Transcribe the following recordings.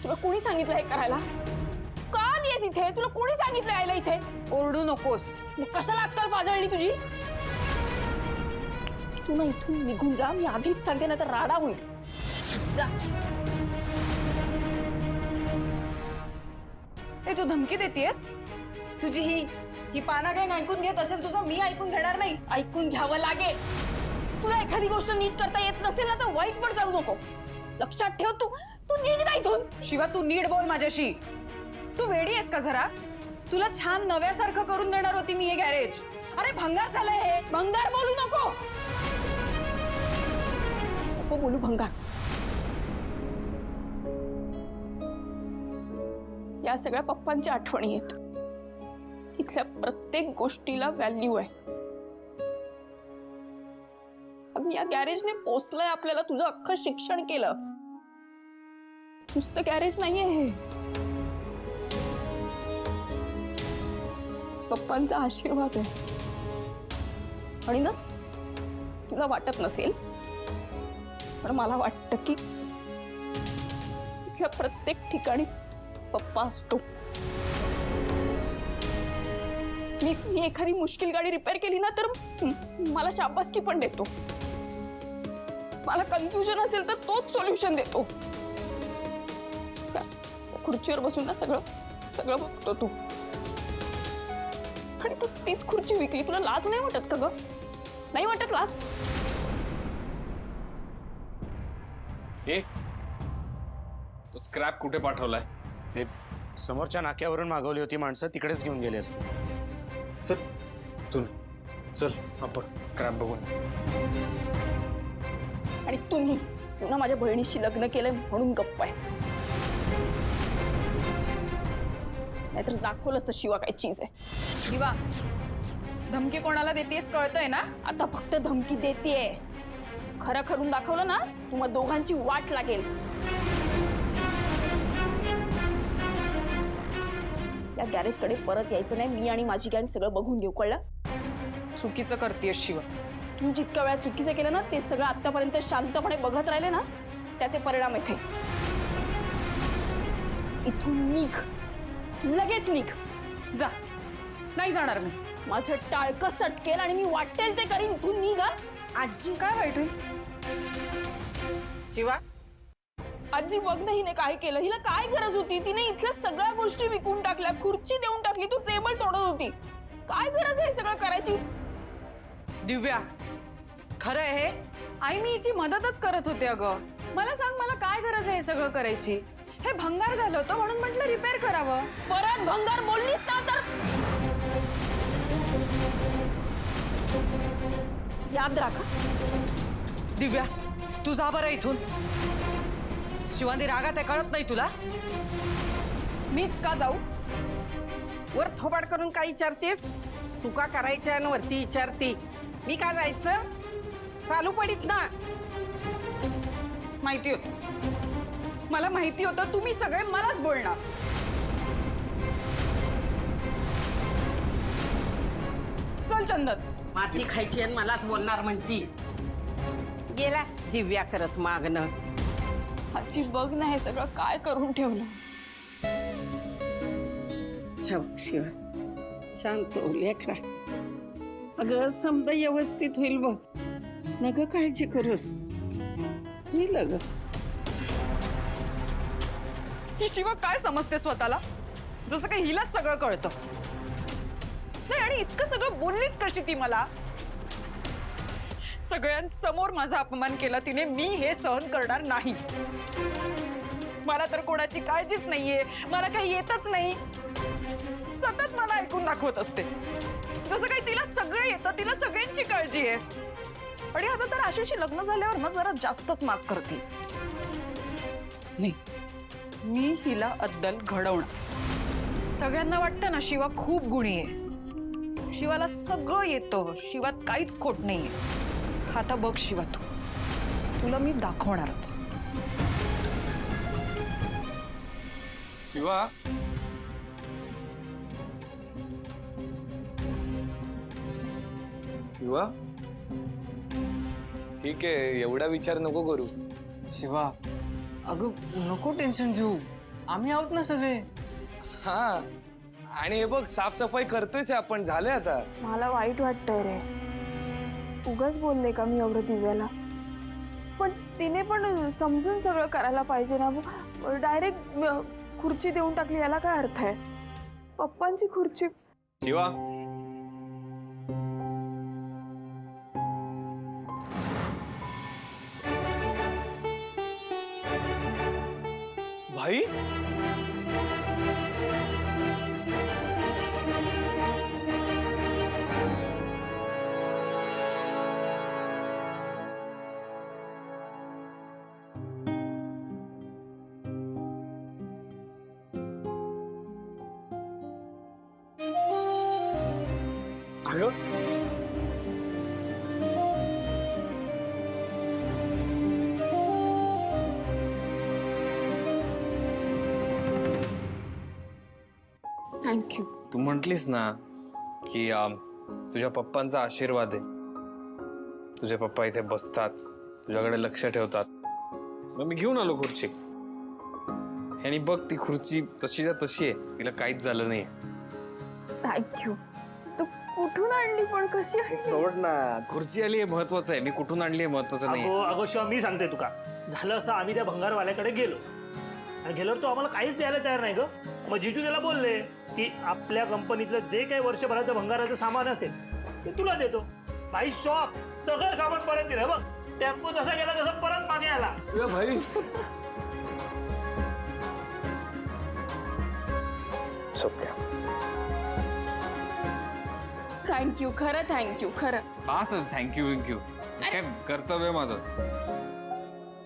तुला कोणी सांगितलं हे करायला? का आलीयस इथे? तुला कोणी सांगितलं यायला इथे? ओरडू नकोस. मग कशाला अक्कल पाजळली तुझी? तू ना इथून निघून जा. मी आधीच सांगते ना तर राडा होईल. जा. ए तू धमकी देतेस? तुझी ही पाना गँग ऐकून घेत असेल तुझं, मी ऐकून घेणार नाही. ऐकून घ्यावं लागेल. तुला एखादी गोष्ट नीट करता येत नसेल ना तर वाईट पण करू नको. लक्षात ठेव. तू निघ ना इथून. शिवा तू नीट बोल माझ्याशी. तू वेडी आहेस का जरा? तुला छान नव्यासारखं करून देणार होती मी हे गॅरेज. अरे भंगार झालंय हे. भंगार बोलू नको. नको बोलू भंगार. या सगळ्या पप्पांच्या आठवणी आहेत. इथल्या प्रत्येक गोष्टीला व्हॅल्यू आहे. अगं या गॅरेजने पोचलंय आपल्याला. तुझं अख्खं शिक्षण केलं. नुसतं गॅरेज नाहीये हे. पप्पांचा आशीर्वाद आहे. आणि ना तुला वाटत नसेल पण मला वाटतं की इथल्या प्रत्येक ठिकाणी पप्पा असतो. मी एखादी मुश्किल गाडी रिपेअर केली ना तर मला शाबासकी पण देतो. मला कन्फ्युजन असेल तर तोच सोल्युशन देतो. खुर्चीवर बसून ना सगळं बघतो तू. आणि तू तीच खुर्ची विकली. तुला लाज नाही वाटत का ग? नाही वाटत लाज? ए तो स्क्रॅप कुठे पाठवलाय? ते समोरच्या नाक्यावरून मागवली होती माणसं, तिकडेच घेऊन गेले असते. चल तू चल आपण स्क्रॅप बघून. आणि तुम्ही पुन्हा माझ्या बहिणीशी लग्न केलंय म्हणून गप्प आहे. नाहीतर दाखवलंच तर शिवा काय चीज आहे. शिवा धमकी कोणाला देतेस कळतंय ना? आता फक्त धमकी देतेय. खरं करून दाखवलं ना तुम्हा दोघांची वाट लागेल. या गॅरेजकडे परत यायचं नाही. मी आणि माझी गँग सगळं बघून घेऊ. कळलं? चुकीचं करतेस शिवा. तू जितक्या वेळा चुकीचं केलं ना ते सगळं आतापर्यंत शांतपणे बघत राहिले ना त्याचे परिणाम येथे. इथून निघ. लगेच निघ. जा. नाही जाणार मी. माझं टाळकं सटकेल आणि मी वाटेल ते करीन. इथून निघ. आजी काय वाईट होईल? शिवा आजी बघ ना हिने काय केलं. हिला काय गरज होती? तिने इथल्या सगळ्या गोष्टी विकून टाकल्या. खुर्ची देऊन टाकली. तू टेबल तोडत होती. काय गरज आहे सगळं करायची? दिव्या खरं आहे हे? आई मी हिची मदतच करत होते. अगं मला सांग मला काय गरज आहे हे सगळं करायची? हे भंगार झालं होतं म्हणून म्हटलं रिपेअर करावं. परत भंगार बोललीस ना तर याद राखा. दिव्या तू जा बरं इथून. शिवानी रागात आहे कळत नाही तुला? मीच का जाऊ? वर थोबाड करून काय विचारतेस? चुका करायच्या आणि वरती विचारते. मी का जायचं? चालू पडीत ना. माहिती होतं. मला माहिती होतं तुम्ही सगळे मलाच बोलणार. चल चंदन. माती खायची आणि मलाच बोलणार म्हणती. गेला दिव्या करत मागणं. आजी बघ ना हे सगळं काय करून ठेवलं. शिवा शांत हो लेकरा. अगं समजा व्यवस्थित होईल बघ. नग काळजी करूस. होईल अगं. ही शिवा काय समजते स्वतःला? जसं काही हिलाच सगळं कळतं. नाही आणि इतकं सगळं बोललीच कशी ती मला? सगळ्यांसमोर माझा अपमान केला तिने. मी हे सहन करणार नाही. मला तर कोणाची काळजीच नाहीये. मला काही येतच नाही. सतत मला ऐकून दाखवत असते. जसं काही तिला सगळं येतं. तिला सगळ्यांची काळजी आहे. आणि आता तर आशुशी लग्न झाल्यावर ना जरा जास्तच मास करते. नाही मी हिला अद्दल घडवणार. सगळ्यांना वाटतं ना शिवा खूप गुणी आहे. शिवाला सगळं येतं. शिवात काहीच खोट नाहीये. आता बघ शिवा तुला मी दाखवणारच. शिवा शिवा ठीक आहे एवढा विचार नको करू. शिवा अगं नको टेन्शन घेऊ. आम्ही आहोत ना सगळे. हा आणि हे बघ साफसफाई करतोयच आपण, झाले आता. मला वाईट वाटतंय रे. उगाच बोलले का मी एवढं दिव्याला? पण तिने पण समजून सगळं करायला पाहिजे ना. डायरेक्ट खुर्ची देऊन टाकली, याला काय अर्थ आहे? पप्पांची खुर्ची. शिवा भाई अगं थँक्यू. तू म्हटलीस ना की तुझ्या पप्पांचा आशीर्वाद आहे. तुझे पप्पा इथे बसतात, तुझ्याकडे लक्ष ठेवतात. मग मी घेऊन आलो खुर्ची. आणि बघ ती खुर्ची तशीच्या तशी आहे, तिला काहीच झालं नाही. थँक्यू. तू कुठून आणली पण, कशी आणली? सोड ना, खुर्ची आली आहे महत्वाचं आहे. मी कुठून आणली आहे महत्वाचं नाही. अगो शिवा, मी सांगते तुका. झालं असं, आम्ही त्या भंगारवाल्याकडे गेलो आणि गेल्यावर तो आम्हाला काहीच द्यायला तयार नाही ग. मग जिजू त्याला बोलले की आपल्या कंपनीतलं जे काही वर्षभराचं भंगाराचं सामान असेल ते तुला देतो. भाई शॉक, सगळं सामान परत दिलं. बघ टेम्पो जसा गेला तसा परत मागे आला. भाई थँक्यू, खरं थँक्यू, खरं. असं थँक्यू काय कर्तव्य माझं.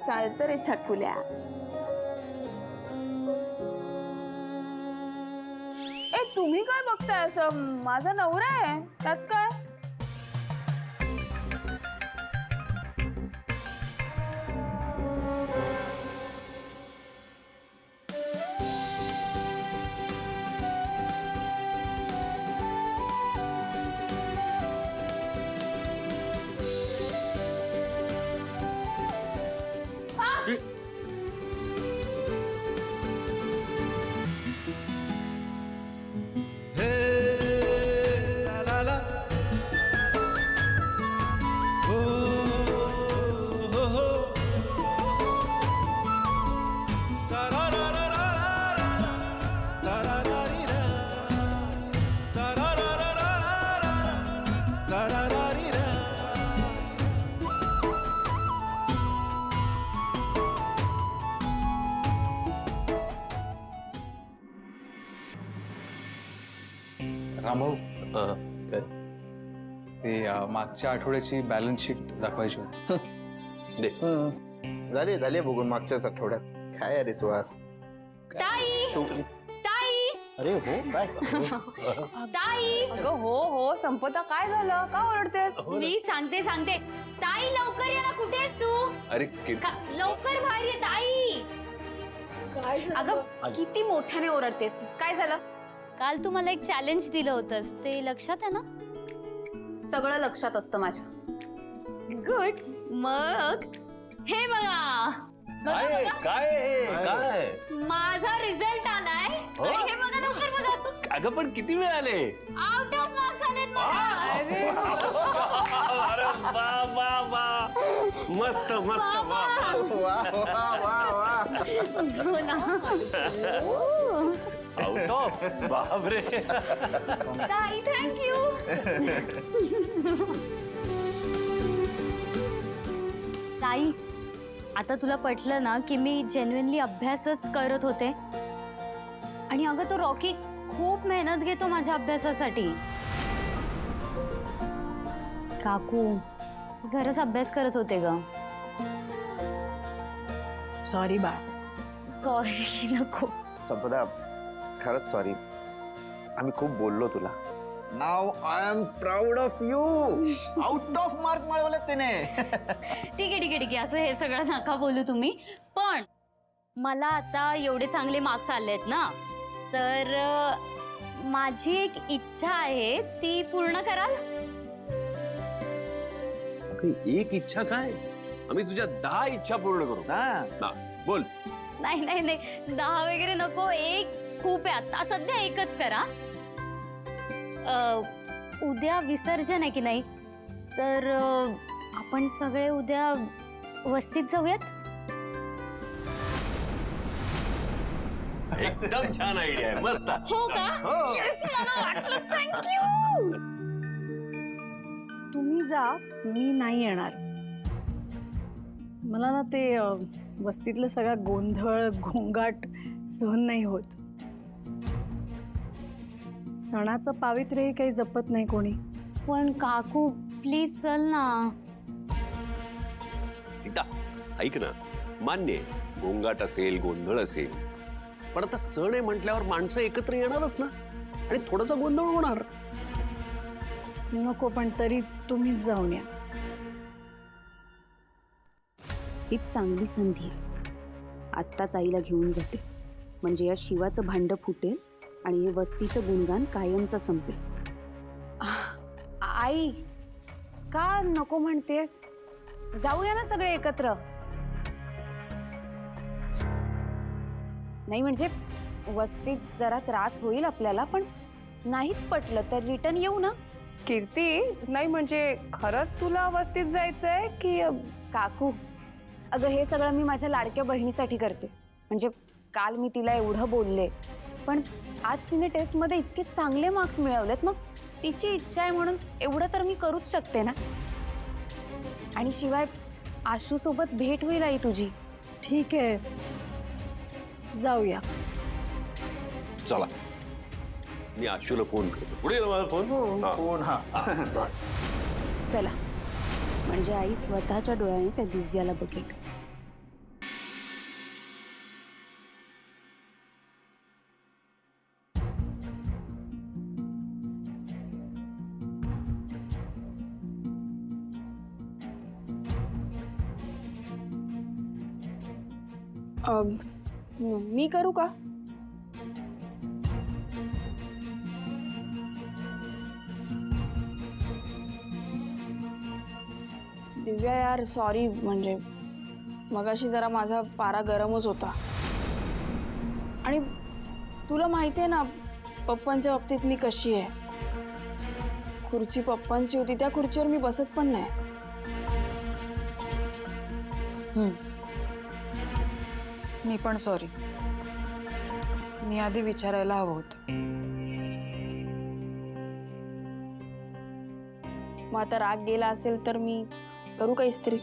चालतं रे छकुल्या. ए तुम्ही काय बघताय असं? माझा नवरा आहे, त्यात काय? रामभाऊ ते मागच्या आठवड्याची बॅलन्स शीट दाखवायची होती. दे झाले बघून मागच्याच आठवड्यात. काय अरे सुहास? ताई ताई अरे हो काय ताई. अगं हो संपदा, काय झालं? का ओरडतेस? मी सांगते ताई, लवकर ये ना. कुठे आहेस तू? अरे लवकर बाहेर ये ताई. अगं किती मोठ्याने ओरडतेस, काय झालं? काल तू मला एक चॅलेंज दिलं होतंस, ते लक्षात आहे ना? सगळं लक्षात असतं माझ्या. गुड. मग हे बघा, काय माझा रिझल्ट आलाय. आणि हे बघा, लवकर बघा. अगं पण किती मिळाले? आउट ऑफ मार्क्स आलेत मला. अरे वा वा वा, मस्त मस्त, वा वा वा वा. आउट ऑफ, बापरे. ताई थँक्यू. ताई, आता तुला पटलं ना की मी जेन्युइनली अभ्यासच करत होते? आणि अगं तो रॉकी खूप मेहनत घेतो माझ्या अभ्यासासाठी. काकू घरच अभ्यास करत होते ग. सॉरी बा. सॉरी नको. संपदा, खरंच सॉरी. आम्ही खूप बोललो तुला. नाव I am proud of you. Out of mark मिळवले त्याने. ठीक आहे, असं हे सगळं नका बोलू तुम्ही. पण मला आता एवढे चांगले मार्क्स आलेत ना, तर माझी एक इच्छा आहे, ती पूर्ण कराल? एक इच्छा काय, आम्ही तुझ्या 10 इच्छा पूर्ण करू. बोल. नाही नाही नाही 10 वगैरे नको, एक खूप आहे आता सध्या, एकच करा. उद्या विसर्जन आहे की नाही, तर आपण सगळे उद्या वस्तीत जाऊयात. एकदम छान आयडिया आहे, मस्त. हो का? Yes, मला वाटलं. थँक्यू. तुम्ही जा, मी नाही येणार. मला ना ते वस्तीतलं सगळा गोंधळ गोंगाट सहन नाही होत. सणाचं पावित्र्यही काही जपत नाही कोणी. पण काकू प्लीज चल ना. सीता ऐक ना, मान्य आहे, गोंगाट असेल गोंधळ असेल, पण आता सण आहे म्हटल्यावर माणसं एकत्र येणारच ना, आणि थोडासा गोंधळ होणार. नको, पण तरी तुम्हीच जाऊन या. ही चांगली संधी आहे. आत्ताच आईला घेऊन जाते, म्हणजे या शिवाचं भांड फुटेल आणि हे वस्तीचं गुणगान कायमचं संपेल. आई का नको म्हणतेस? जाऊया ना सगळे एकत्र. नाही म्हणजे वस्तीत जरा त्रास होईल आपल्याला, पण नाहीच पटलं तर रिटर्न येऊ ना. कीर्ती, नाही म्हणजे खरंच तुला वस्तीत जायचंय की? काकू अगं, हे सगळं मी माझ्या लाडक्या बहिणीसाठी करते. म्हणजे काल मी तिला एवढं बोलले, पण आज तिने टेस्टमध्ये इतके चांगले मार्क्स मिळवलेत, मग तिची इच्छा आहे म्हणून एवढं तर मी करूच शकते ना. आणि शिवाय आशू सोबत भेट होईल आई तुझी. ठीक आहे, जाऊया. चला, मी आशूला फोन करतो. पुढे येईल माझा फोन. चला, म्हणजे आई स्वतःच्या डोळ्याने त्या दिव्याला बघेल. मी करू का? दिव्या यार, सॉरी, म्हणजे मगाशी जरा माझा पारा गरमच होता. आणि तुला माहिती आहे ना पप्पांच्या बाबतीत मी कशी आहे. खुर्ची पप्पांची होती, त्या खुर्चीवर मी बसत पण नाही. मी पण सॉरी, मी आधी विचारायला हवं होतं. मग आता राग गेला असेल तर मी करू का इस्त्री?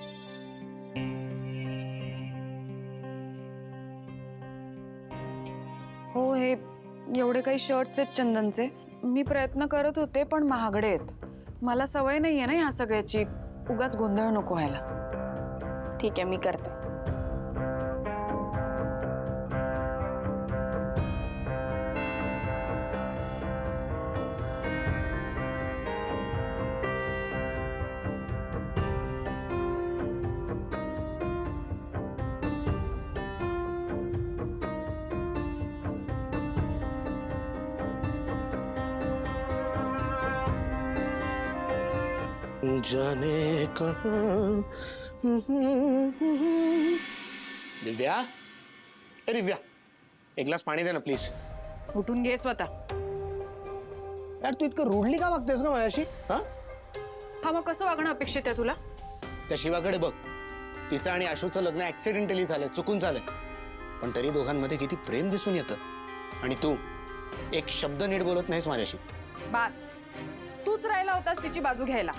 हो, हे एवढे काही शर्ट्स आहेत चंदनचे. मी प्रयत्न करत होते, पण महागडे आहेत. मला सवय नाहीये ना ह्या सगळ्याची. उगाच गोंधळ नको व्हायला. ठीक आहे, मी करते. जाने कहां. दिव्या, ए दिव्या, एक ग्लास पाणी दे ना प्लीज. उठून घे स्वतः. यार तू इतकं रूडली का वागतेस का माझ्याशी? हा, मग कसं वागणं अपेक्षित आहे तुला? त्या शिवाकडे बघ. तिचं आणि आशूचं लग्न ऍक्सिडेंटली झालंय, चुकून झालंय, पण तरी दोघांमध्ये किती प्रेम दिसून येतं. आणि तू एक शब्द नीट बोलत नाहीस माझ्याशी. बास, तूच राहिला होतास तिची बाजू घ्यायला.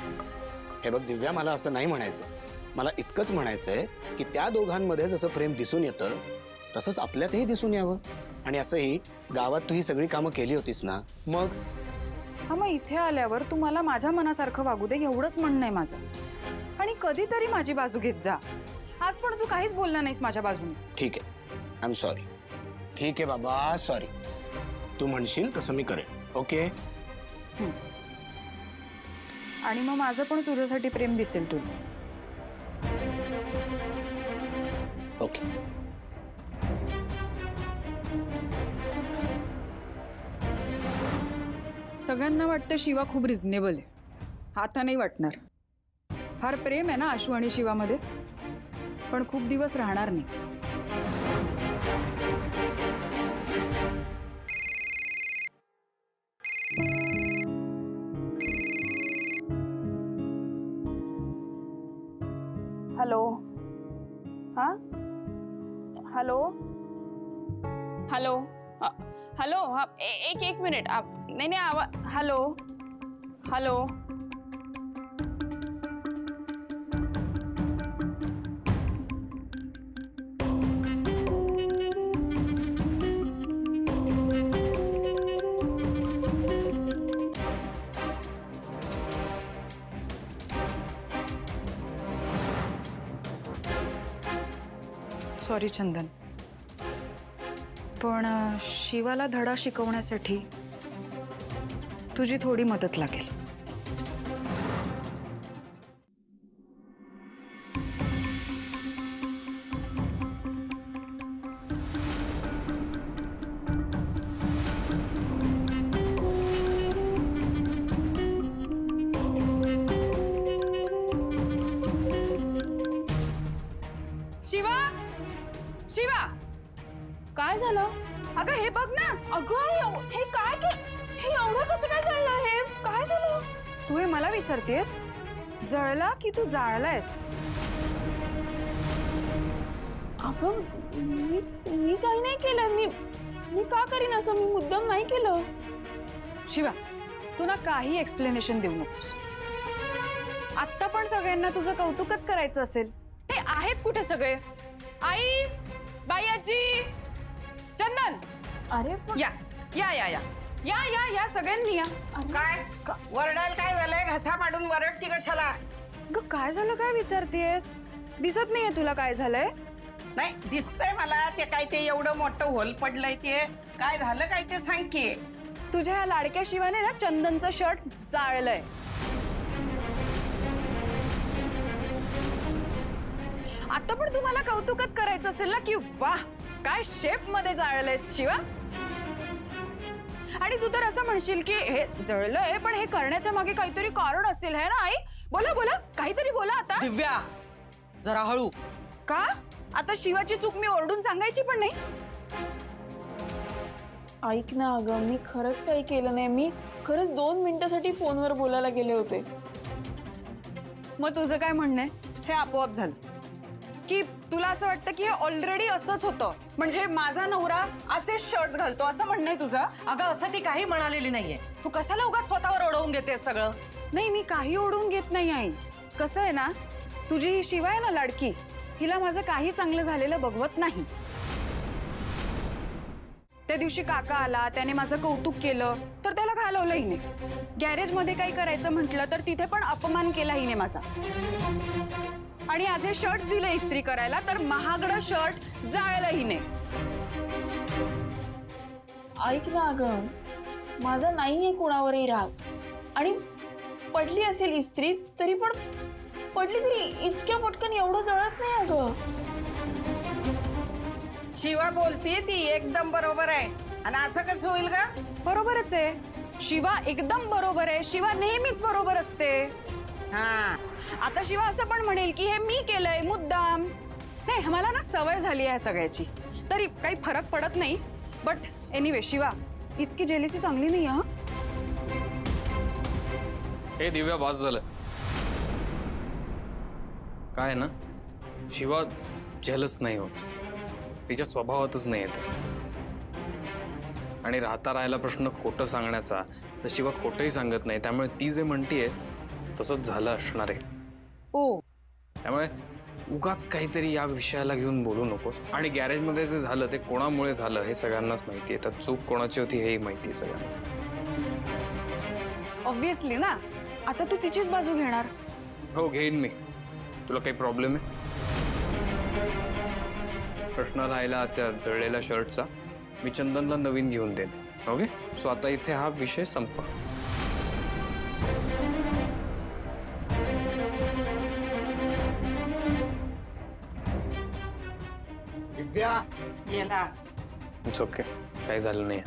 हे बघ दिव्या, मला असं नाही म्हणायचं. मला इतकंच म्हणायचंय की त्या दोघांमध्ये जसं प्रेम दिसून येतं तसंच आपल्यातही दिसून यावं. आणि असंही गावात तू ही सगळी कामं केली होतीस ना, मग हा, मग इथे आल्यावर तू मला माझ्या मनासारखं वागू दे, एवढंच म्हणणं आहे माझं. आणि कधीतरी माझी बाजू घेत जा. आज पण तू काहीच बोलला नाहीस माझ्या बाजूने. ठीक आहे, आय एम सॉरी. ठीक आहे बाबा, सॉरी. तू म्हणशील तसं मी करेन. ओके. आणि मग माझं पण तुझ्यासाठी प्रेम दिसेल तुला. ओके. सगळ्यांना वाटतं शिवा खूप रिझनेबल आहे. आता नाही वाटणार. फार प्रेम आहे ना आशू आणि शिवामध्ये, पण खूप दिवस राहणार नाही. हॅलो हॅलो हॅलो हा एक मिनिट नाही नाही आवाज हॅलो हॅलो सॉरी चंदन, पण शिवाला धडा शिकवण्यासाठी तुझी थोडी मदत लागेल. शिवा, शिवा, काय झालं? अगं हे बघ ना. अगं हे काय हे एवढं कसं काय झालं? हे काय झालं? तू हे मला विचारतेस? जळला की तू जाळलायस? अगं मी काही नाही केलं. मी का करीन असं? मी मुद्दाम नाही केलं. शिवा, तू ना काही एक्सप्लेनेशन देऊ नकोस. आत्ता पण सगळ्यांना तुझं कौतुकच करायचं असेल. हे आहेत कुठे सगळे? आई, बाई, आजी, चंदन, अरे या या या या या या या सगळ्यांनी या. काय वरडायला काय झालंय? घसा पाडून वरडती कशाला? ग काय झालं? काय विचारतेस? दिसत नाहीये तुला काय झालंय? नाही दिसतंय मला. ते काय ते एवढं मोठं होल पडलंय ते काय झालं काय ते सांग की. तुझ्या या लाडक्या शिवाने ना चंदनचं शर्ट जाळलंय. आता पण तुम्हाला कौतुकच करायचं असेल ना की वाह काय शेप मध्ये जाळलंय शिवा. आणि तू तर असं म्हणशील की हे जळलंय पण हे करण्याच्या मागे काहीतरी कारण असेल है ना आई? बोला बोला काहीतरी बोला आता. दिव्या, जरा हळू. का? आता शिवाची चूक मी ओरडून सांगायची पण नाही? ऐक ना अगं, मी खरंच काही केलं नाही. मी खरंच 2 मिनिटासाठी फोनवर बोलायला गेले होते. मग तुझं काय म्हणणं आहे? हे आपोआप झालं की तुला असं वाटतं की हे ऑलरेडी असंच होतं? म्हणजे माझा नवरा असेच शर्ट्स घालतो असं म्हणणं आहे तुझं? अगं असं ती काही म्हणालेली नाहीये. तू कशाला उगाच स्वतःवर ओढवून घेतेस सगळं? नाही मी काही ओढून घेत नाही आई. कसं आहे ना, तुझी ही शिवा आहे ना लाडकी, हिला माझं काही चांगलं झालेलं बघवत नाही. त्या दिवशी काका आला, त्याने माझं कौतुक केलं तर त्याला घालवलं हिने. गॅरेजमध्ये काही करायचं म्हटलं तर तिथे पण अपमान केला हिने माझा. आणि आज हे शर्ट्स दिले इस्त्री करायला तर महागडं शर्ट जाळलं हिने. ऐक ना अगं, माझा नाहीये कोणावरही राग. आणि पडली असेल इस्त्री तरी पण पडली तरी इतक्या पटकन एवढं जळत नाही अगं. शिवा बोलती ती एकदम बरोबर आहे. आणि असं कसं होईल का? बरोबरच आहे. शिवा एकदम बरोबर आहे. शिवा नेहमीच बरोबर असते. हा, आता शिवा असं पण म्हणेल की हे मी केलंय मुद्दाम. नाही मला ना सवय झाली आहे सगळ्याची, तरी काही फरक पडत नाही. बट एनिवे शिवा, इतकी जेलिसी चांगली नाही. हा हे दिव्या बास झालं. काय ना, शिवा जेलस नाही होत. तिच्या स्वभावातच नाही येत. आणि राहायला प्रश्न खोटं सांगण्याचा, तर शिवा खोटंही सांगत नाही. त्यामुळे ती जे म्हणतीये तसंच झालं असणार आहे. ओ, त्यामुळे उगाच काहीतरी या विषयाला घेऊन बोलू नकोस. आणि गॅरेजमध्ये जे झालं ते कोणामुळे झालं हे सगळ्यांनाच माहिती आहे. तर चूक कोणाची होती हेही माहिती आहे सगळ्यांना. ऑब्विसली ना. आता तू तिचीच बाजू घेणार? हो घेईन मी. तुला काही प्रॉब्लेम आहे? प्रश्न राहिला त्या जळलेल्या शर्टचा. मी चंदनला नवीन घेऊन देईन. ओके, सो आता इथे हा विषय संपा. दिव्या, गेला. इट्स ओके, काही झालं नाही.